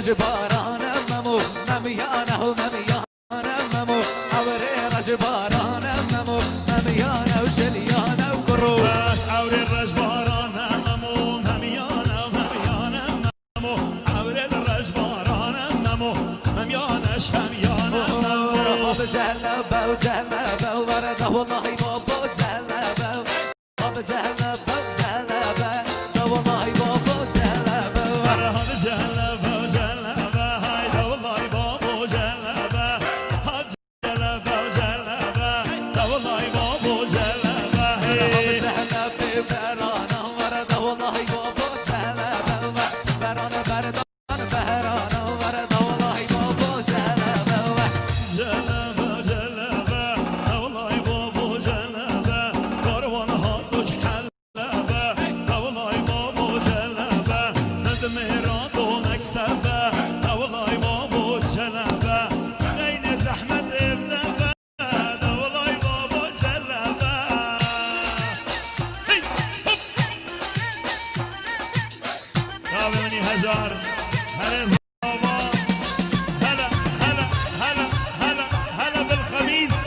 رجبارانم ممو ممیانه و ممیانم ممو عوری رجبارانم ممو ممیانه و شلیانه و کرو عوری رجبارانم ممو ممیانه و ممیانم ممو عوری رجبارانم ممو ممیانه شمیانم ممو جلبه و جلبه و ورده والله بابا جلبه بابا جلبه و جلبه والله بابا جلبه هذا جلبه وجلبه هاي والله بابا جلبه هذا جلبه وجلبه والله بابا جلبه بابا جلبه برانه ورده والله بابا جلبه برانه بردان بهرانه ورده والله بابا جلبه جلبه جلبه والله بابا جلبه كاروان هاتوش حلبه والله بابا جلبه ندم رادو مكسبه والله بابا جلبه عين زحمة ابنبه والله بابا جلبه تابعني هزار هلا بابا هلا هلا هلا هلا هلا بالخميس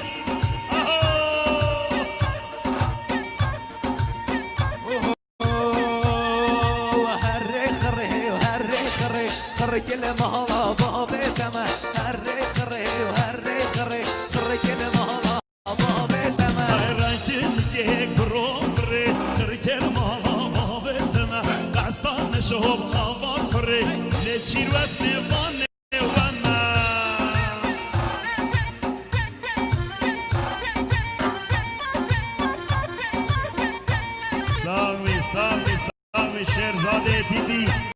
وهري خري وهري خري خري كل مهلا بابتما هري خري وهري خري خري كل مهلا بابتما راجل جيك برومري خري مهلا بابتما دستان شوب خبر خري نشير وسنفان وما سامي سامي سامي شيرزاده دیدی